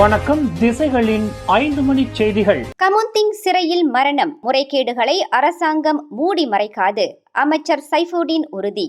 வணக்கம். திசைகளின் 5 மணி செய்திகள். கமுந்திங் சிறையில் மரணம், முறைகேடுகளை அரசாங்கம் மூடி மறைக்காது, அமைச்சர் சைஃபுடீன் உறுதி.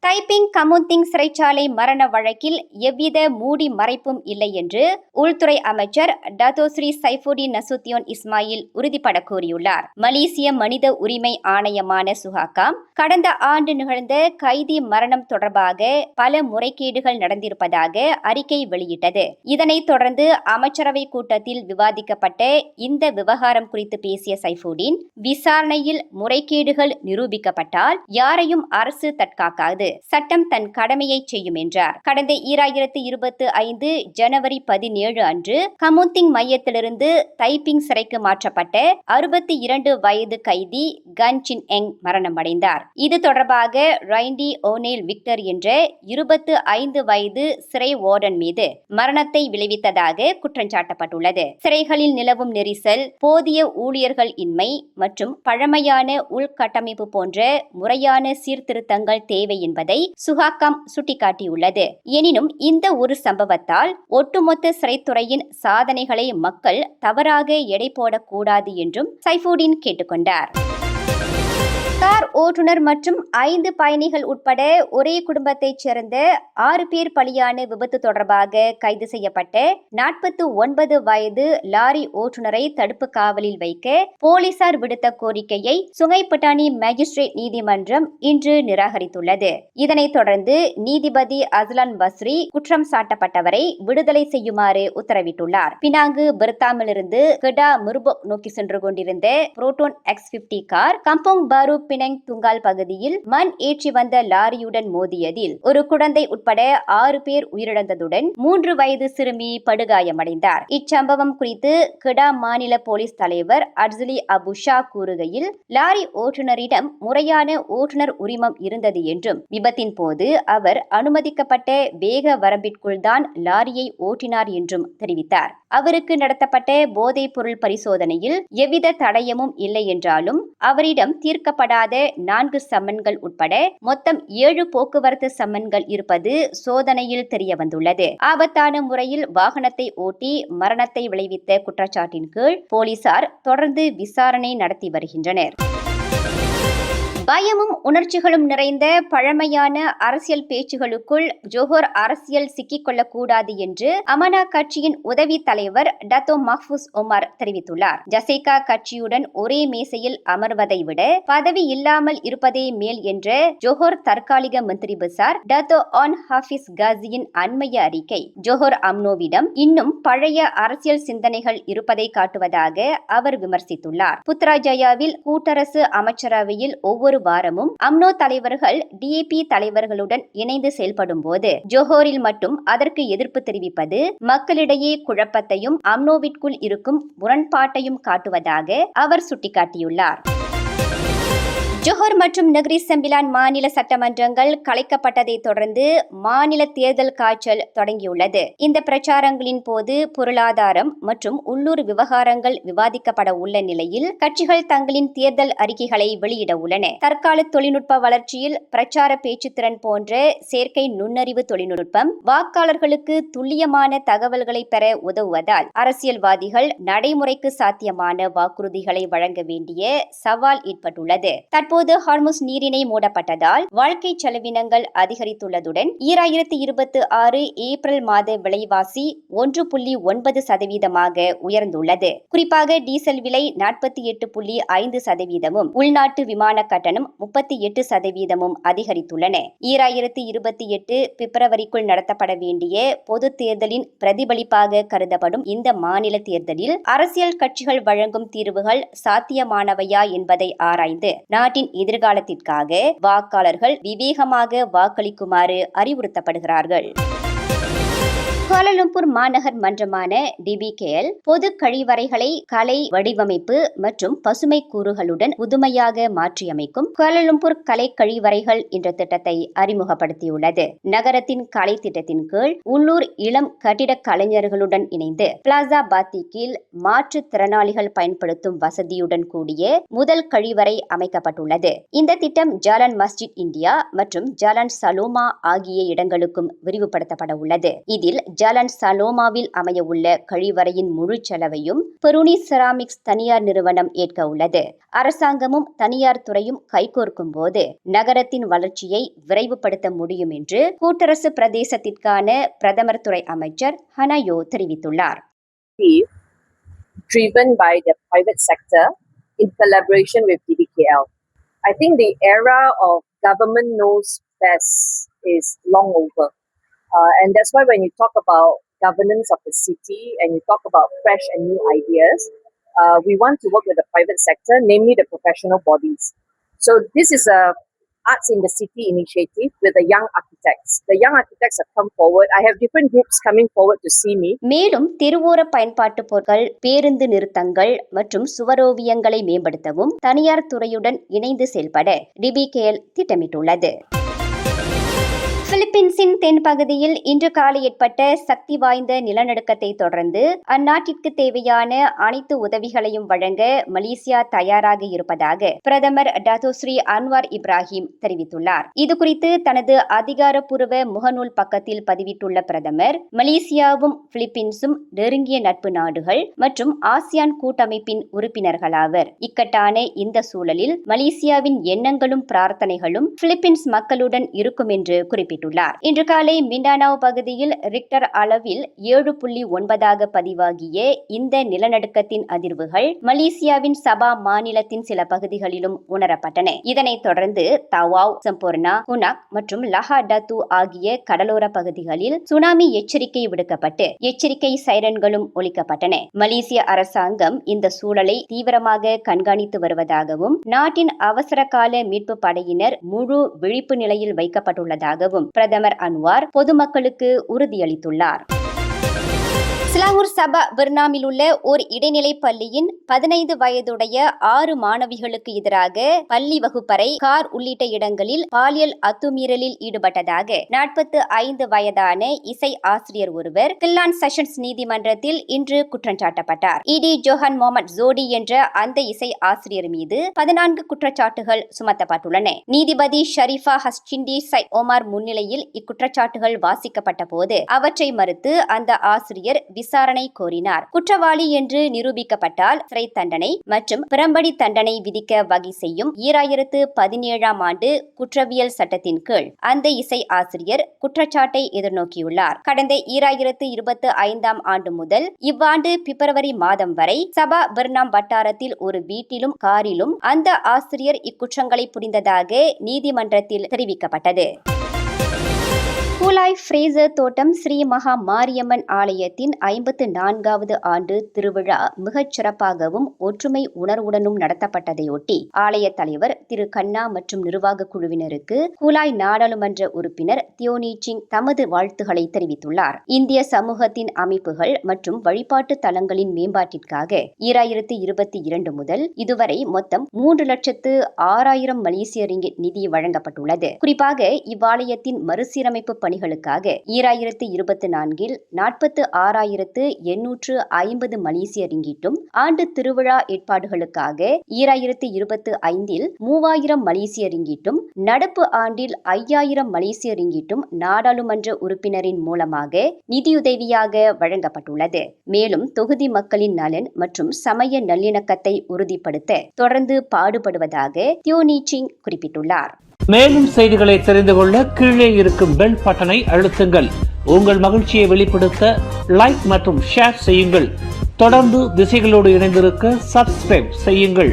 தைப்பிங் கமுந்திங் சிறைச்சாலை மரண வழக்கில் எவ்வித மூடி மறைப்பும் இல்லை என்று உள்துறை அமைச்சர் டத்தோஸ்ரீ சைஃபுடீன் நசுத்தியோன் இஸ்மாயில் உறுதிபட கூறியுள்ளார். மலேசிய மனித உரிமை ஆணையமான சுஹாகாம் கடந்த ஆண்டு நிகழ்ந்த கைதி மரணம் தொடர்பாக பல முறைகேடுகள் நடந்திருப்பதாக அறிக்கை வெளியிட்டது. இதனைத் தொடர்ந்து அமைச்சரவை கூட்டத்தில் விவாதிக்கப்பட்ட இந்த விவகாரம் குறித்து பேசிய சைஃபுடீன், விசாரணையில் முறைகேடுகள் நிரூபிக்கப்பட்டால் யாரையும் அரசு தற்காக்காது, சட்டம் தன் கடமையை செய்யும் என்றார். கடந்த 2025 ஜனவரி 17 அன்று கமுந்திங் மையத்திலிருந்து தைப்பிங் சிறைக்கு மாற்றப்பட்ட 62 வயது கைதி கன் சின் எங் மரணமடைந்தார். இது தொடர்பாக ரைண்டி ஓநெல் விக்டர் என்ற 25 வயது சிறை வார்டன் மீது மரணத்தை விளைவித்ததாக குற்றஞ்சாட்டப்பட்டுள்ளது. சிறைகளில் நிலவும் நெரிசல், போதிய ஊழியர்கள் இன்மை மற்றும் பழமையான உள்கட்டமைப்பு போன்ற முறையான சீர்திருத்தங்கள் தேவை என்பதை சுஹாகாம் சுட்டிக்காட்டியுள்ளது. எனினும் இந்த ஒரு சம்பவத்தால் ஒட்டுமொத்த சிறைத்துறையின் சாதனைகளை மக்கள் தவறாக எடை போடக்கூடாது என்றும் சைஃபுடீன் கேட்டுக்கொண்டார். கார் ஓட்டுநர் மற்றும் 5 பயணிகள் உட்பட ஒரே குடும்பத்தைச் சேர்ந்த 6 பேர் பலியான விபத்து தொடர்பாக கைது செய்யப்பட்ட 49 வயது லாரி ஓட்டுநரை தடுப்பு காவலில் வைக்க போலீசார் விடுத்த கோரிக்கையை சுங்கைப்பட்டாணி மேஜிஸ்ட்ரேட் நீதிமன்றம் இன்று நிராகரித்துள்ளது. இதனைத் தொடர்ந்து நீதிபதி அஸ்லான் பஸ்ரி குற்றம் சாட்டப்பட்டவரை விடுதலை செய்யுமாறு உத்தரவிட்டுள்ளார். பினாங்கு பெர்தாமிலிருந்து கெடா முர்போக் நோக்கி சென்று கொண்டிருந்த புரோட்டோன் X50 கார் கம்போங் பாரு பினங் துங்கால் பகுதியில் மண் ஏற்றி வந்த லாரியுடன் மோதியதில் ஒரு குழந்தை உட்பட 6 பேர் உயிரிழந்ததுடன் 3 வயது சிறுமி படுகாயமடைந்தார். இச்சம்பவம் குறித்து கெடா மாநில போலீஸ் தலைவர் அட்ஸ்லி அபுஷா கூறுகையில், லாரி ஓட்டுநரிடம் முறையான ஓட்டுநர் உரிமம் இருந்தது என்றும் விபத்தின் போது அவர் அனுமதிக்கப்பட்ட வேக வரம்பிற்குள் தான் லாரியை ஓட்டினார் என்றும் தெரிவித்தார். அவருக்கு நடத்தப்பட்ட போதைப் பொருள் பரிசோதனையில் எவ்வித தடயமும் இல்லை என்றாலும் அவரிடம் தீர்க்கப்படாத 4 சம்மன்கள் உட்பட மொத்தம் 7 போக்குவரத்து சம்மன்கள் இருப்பது சோதனையில் தெரியவந்துள்ளது. ஆபத்தான முறையில் வாகனத்தை ஓட்டி மரணத்தை விளைவித்த குற்றச்சாட்டின் கீழ் போலீசார் தொடர்ந்து விசாரணை நடத்தி வருகின்றனர். பயமும் உணர்ச்சிகளும் நிறைந்த பழமையான அரசியல் பேச்சுகளுக்குள் ஜோஹர் அரசியல் சிக்கிக்கொள்ளக்கூடாது என்று அமனா கட்சியின் உதவி தலைவர் டத்தோ மஹ்பூஸ் உமர் தெரிவித்துள்ளார். ஜசைகா கட்சியுடன் ஒரே மேசையில் அமர்வதை விட பதவி இல்லாமல் இருப்பதே மேல் என்ற ஜோஹர் தற்காலிக மந்திரி பசார் டத்தோ ஆன் ஹாஃபிஸ் காசியின் அண்மைய அறிக்கை ஜோஹர் அம்னோவிடம் இன்னும் பழைய அரசியல் சிந்தனைகள் இருப்பதை காட்டுவதாக அவர் விமர்சித்துள்ளார். புத்ராஜயாவில் கூட்டரசு அமைச்சரவையில் ஒவ்வொரு வாரமும் அம்னோ தலைவர்கள் DAP தலைவர்களுடன் இணைந்து செயல்படும் போது ஜோஹோரில் மட்டும் அதற்கு எதிர்ப்பு தெரிவிப்பது மக்களிடையே குழப்பத்தையும் அம்னோவிற்குள் இருக்கும் முரண்பாட்டையும் காட்டுவதாக அவர் சுட்டிக்காட்டியுள்ளார். ஜோஹர் மற்றும் நெகிரி செம்பிலான் மாநில சட்டமன்றங்கள் கலைக்கப்பட்டதை தொடர்ந்து மாநில தேர்தல் காய்ச்சல் தொடங்கியுள்ளது. இந்த பிரச்சாரங்களின் போது பொருளாதாரம் மற்றும் உள்ளூர் விவகாரங்கள் விவாதிக்கப்பட உள்ள நிலையில் கட்சிகள் தங்களின் தேர்தல் அறிக்கைகளை வெளியிட உள்ளன. தற்கால தொழில்நுட்ப வளர்ச்சியில் பிரச்சார பேச்சுத்திறன் போன்ற செயற்கை நுண்ணறிவு தொழில்நுட்பம் வாக்காளர்களுக்கு துல்லியமான தகவல்களை பெற உதவுவதால் அரசியல்வாதிகள் நடைமுறைக்கு சாத்தியமான வாக்குறுதிகளை வழங்க வேண்டிய சவால் ஏற்பட்டுள்ளது. தற்போது ஹார்முஸ் நீரிணை மூடப்பட்டதால் வாழ்க்கை செலவினங்கள் அதிகரித்துள்ளதுடன் 2026 ஏப்ரல் மாத விலைவாசி 1.9% உயர்ந்துள்ளது. குறிப்பாக டீசல் விலை 48.5%, உள்நாட்டு விமான கட்டணம் 38% அதிகரித்துள்ளன. 2028 பிப்ரவரிக்குள் நடத்தப்பட வேண்டிய பொது தேர்தலின் பிரதிபலிப்பாக கருதப்படும் இந்த மாநில தேர்தலில் அரசியல் கட்சிகள் வழங்கும் தீர்வுகள் சாத்தியமானவையா என்பதை ஆராய்ந்து நாட்டின் எதிர்காலத்திற்காக வாக்காளர்கள் விவேகமாக வாக்களிக்குமாறு அறிவுறுத்தப்படுகிறார்கள். கோலாலம்பூர் மாநகர் மன்றமான DBKL பொது கழிவறைகளை கலை வடிவமைப்பு மற்றும் பசுமை கூறுகளுடன் புதுமையாக மாற்றியமைக்கும் கோலாலம்பூர் கலை கழிவறைகள் என்ற திட்டத்தை அறிமுகப்படுத்தியுள்ளது. நகரத்தின் கலை திட்டத்தின் கீழ் உள்ளூர் இளம் கட்டிடக் கலைஞர்களுடன் இணைந்து பிளாசா பாத்திக்கில் மாற்றுத்திறனாளிகள் பயன்படுத்தும் வசதியுடன் கூடிய முதல் கழிவறை அமைக்கப்பட்டுள்ளது. இந்த திட்டம் ஜாலான் மஸ்ஜித் இந்தியா மற்றும் ஜாலான் சலோமா ஆகிய இடங்களுக்கும் விரிவுபடுத்தப்பட உள்ளது. இதில் ஜாலன் சலோமாவில் அமையவுள்ள கழிவறையின் முழு செலவையும் பெருனி செராமிக்ஸ் தனியார் நிறுவனம் ஏற்க உள்ளது. அரசாங்கமும் தனியார் துறையும் கைகோர்க்கும் போது நகரத்தின் வளர்ச்சியை விரைவுபடுத்த முடியும் என்று கூட்டரசு பிரதேசத்திற்கான பிரதமர் துறை அமைச்சர் ஹனயோ தெரிவித்துள்ளார். Driven by the private sector in collaboration with DBKL. I think the era of government knows best is long over. And that's why when you talk about governance of the city and you talk about fresh and new ideas, we want to work with the private sector, namely the professional bodies. So this is a Arts in the City initiative with the young architects. The young architects have come forward. I have different groups coming forward to see me. மேலும் தெருவோர பயன்பாட்டு பொருட்கள், பேருந்து நிறுத்தங்கள் மற்றும் சுவரோவியங்களை மேம்படுத்தவும் தனியார் துறையுடன் இணைந்து செயல்பட டிபிகேஎல் திட்டமிட்டுள்ளது. பிலிப்பீன்ஸின் தென்பகுதியில் இன்று காலை ஏற்பட்ட சக்தி வாய்ந்த நிலநடுக்கத்தை தொடர்ந்து அந்நாட்டிற்கு தேவையான அனைத்து உதவிகளையும் வழங்க மலேசியா தயாராக இருப்பதாக பிரதமர் டத்தோஸ்ரீ அன்வார் இப்ராஹிம் தெரிவித்துள்ளார். இதுகுறித்து தனது அதிகாரப்பூர்வ முகநூல் பக்கத்தில் பதிவிட்டுள்ள பிரதமர், மலேசியாவும் பிலிப்பீன்ஸும் நெருங்கிய நட்பு நாடுகள் மற்றும் ஆசியான் கூட்டமைப்பின் உறுப்பினர்களாவர். இக்கட்டான இந்த சூழலில் மலேசியாவின் எண்ணங்களும் பிரார்த்தனைகளும் பிலிப்பீன்ஸ் மக்களுடன் இருக்கும் என்று குறிப்பிட்டார். இன்று காலை மிண்டானாவ் பகுதியில் ரிக்டர் அளவில் 7.9 பதிவாகிய இந்த நிலநடுக்கத்தின் அதிர்வுகள் மலேசியாவின் சபா மாநிலத்தின் சில பகுதிகளிலும் உணரப்பட்டன. இதனைத் தொடர்ந்து தவாவ், சம்பூர்ணா, குனாக் மற்றும் லஹா டத்து ஆகிய கடலோர பகுதிகளில் சுனாமி எச்சரிக்கை விடுக்கப்பட்டு எச்சரிக்கை சைரன்களும் ஒலிக்கப்பட்டன. மலேசிய அரசாங்கம் இந்த சூழலை தீவிரமாக கண்காணித்து வருவதாகவும் நாட்டின் அவசர கால மீட்பு படையினர் முழு விழிப்பு நிலையில் வைக்கப்பட்டுள்ளதாகவும் பிரதமர் அன்வார் பொதுமக்களுக்கு உறுதியளித்துள்ளார். சிலாங்கூர் சபா பெர்னாமில் உள்ள ஓர் இடைநிலை பள்ளியின் 15 வயதுடைய 6 மாணவிகளுக்கு எதிராக பள்ளி வகுப்பறை, கார் உள்ளிட்ட இடங்களில் பாலியல் அத்துமீறலில் ஈடுபட்டதாக 45 வயதான இசை ஆசிரியர் ஒருவர் கில்லான் செஷன்ஸ் நீதிமன்றத்தில் இன்று குற்றஞ்சாட்டப்பட்டார். இடி ஜோஹன் முகமது ஜோடி என்ற அந்த இசை ஆசிரியர் மீது 14 குற்றச்சாட்டுகள் சுமத்தப்பட்டுள்ளன. நீதிபதி ஷரீஃபா ஹஸ்டிண்டி சைட் ஓமார் முன்னிலையில் இக்குற்றச்சாட்டுகள் வாசிக்கப்பட்ட போது அவற்றை மறுத்து அந்த ஆசிரியர் விசாரணை கோரினார். குற்றவாளி என்று நிரூபிக்கப்பட்டால் சிறை தண்டனை மற்றும் பிறம்படி தண்டனை விதிக்க வகை செய்யும் 2017ஆம் ஆண்டு குற்றவியல் சட்டத்தின் கீழ் அந்த இசை ஆசிரியர் குற்றச்சாட்டை எதிர்நோக்கியுள்ளார். கடந்த 2025ஆம் ஆண்டு முதல் இவ்வாண்டு பிப்ரவரி மாதம் வரை சபா பெர்னாம் வட்டாரத்தில் ஒரு வீட்டிலும் காரிலும் அந்த ஆசிரியர் இக்குற்றங்களை புரிந்ததாக நீதிமன்றத்தில் தெரிவிக்கப்பட்டது. கூலாய் ஃப்ரேசர் தோட்டம் ஸ்ரீ மகா மாரியம்மன் ஆலயத்தின் 54வது ஆண்டு திருவிழா மிகச் சிறப்பாகவும் ஒற்றுமை உணர்வுடனும் நடத்தப்பட்டதையொட்டி ஆலய தலைவர் திரு கண்ணா மற்றும் நிர்வாக குழுவினருக்கு கூலாய் நாடாளுமன்ற உறுப்பினர் தியோனீச்சிங் தமது வாழ்த்துக்களை தெரிவித்துள்ளார். இந்திய சமூகத்தின் அமைப்புகள் மற்றும் வழிபாட்டு தலங்களின் மேம்பாட்டிற்காக 2022 முதல் இதுவரை மொத்தம் 3,06,000 மலேசிய ரிங்கிட் நிதி வழங்கப்பட்டுள்ளது. குறிப்பாக இவ்வாலயத்தின் மறுசீரமைப்பு பணிகளுக்காக 2024இல் 46,850 மலேசிய ரிங்கிட்டும், ஆண்டு திருவிழா ஏற்பாடுகளுக்காக 2025இல் 3,000 மலேசிய ரிங்கிட்டும், நடப்பு ஆண்டில் 5,000 மலேசிய ரிங்கிட்டும் நாடாளுமன்ற உறுப்பினரின் மூலமாக நிதியுதவியாக வழங்கப்பட்டுள்ளது. மேலும் தொகுதி மக்களின் நலன் மற்றும் சமய நல்லிணக்கத்தை உறுதிப்படுத்த தொடர்ந்து பாடுபடுவதாக தியோனீச்சிங் குறிப்பிட்டுள்ளார். மேலும் செய்திகளை தெரிந்து கொள்ள கீழே இருக்கும் பெல் பட்டனை அழுத்துங்கள். உங்கள் மகிழ்ச்சியை வெளிப்படுத்த லைக் மற்றும் ஷேர் செய்யுங்கள். தொடர்ந்து திசைகளோடு இணைந்திருக்க சப்ஸ்கிரைப் செய்யுங்கள்.